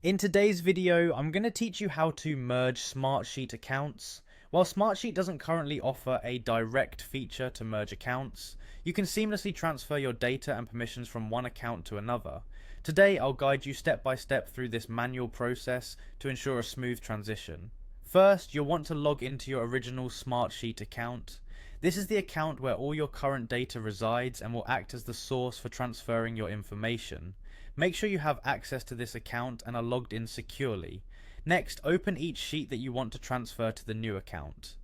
In today's video, I'm going to teach you how to merge Smartsheet accounts. While Smartsheet doesn't currently offer a direct feature to merge accounts, you can seamlessly transfer your data and permissions from one account to another. Today, I'll guide you step by step through this manual process to ensure a smooth transition. First, you'll want to log into your original Smartsheet account. This is the account where all your current data resides and will act as the source for transferring your information. Make sure you have access to this account and are logged in securely. Next, open each sheet that you want to transfer to the new account.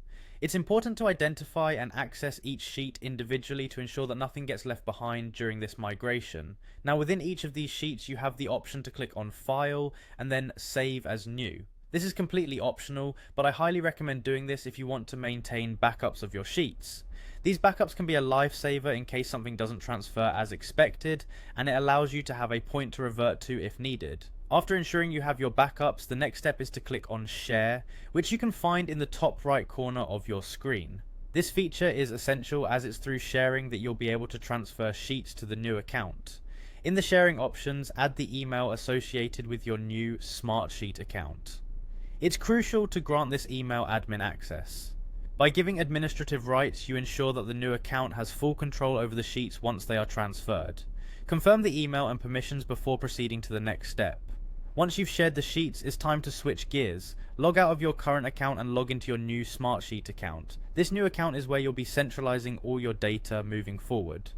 It's important to identify and access each sheet individually to ensure that nothing gets left behind during this migration. Now, within each of these sheets, you have the option to click on File and then Save as New. This is completely optional, but I highly recommend doing this if you want to maintain backups of your sheets. These backups can be a lifesaver in case something doesn't transfer as expected, and it allows you to have a point to revert to if needed. After ensuring you have your backups, the next step is to click on Share, which you can find in the top right corner of your screen. This feature is essential as it's through sharing that you'll be able to transfer sheets to the new account. In the sharing options, add the email associated with your new Smartsheet account. It's crucial to grant this email admin access. By giving administrative rights, you ensure that the new account has full control over the sheets once they are transferred. Confirm the email and permissions before proceeding to the next step. Once you've shared the sheets, it's time to switch gears. Log out of your current account and log into your new Smartsheet account. This new account is where you'll be centralizing all your data moving forward.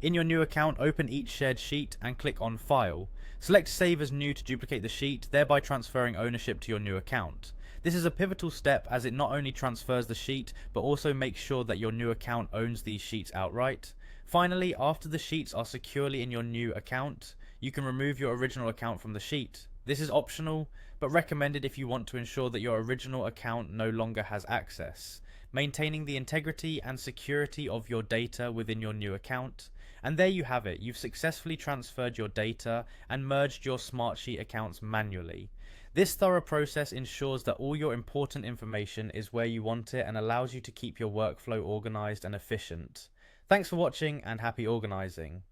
In your new account, open each shared sheet and click on File. Select Save as New to duplicate the sheet, thereby transferring ownership to your new account. This is a pivotal step as it not only transfers the sheet, but also makes sure that your new account owns these sheets outright. Finally, after the sheets are securely in your new account, you can remove your original account from the sheet. This is optional, but recommended if you want to ensure that your original account no longer has access, maintaining the integrity and security of your data within your new account. And there you have it, you've successfully transferred your data and merged your Smartsheet accounts manually. This thorough process ensures that all your important information is where you want it and allows you to keep your workflow organized and efficient. Thanks for watching and happy organizing.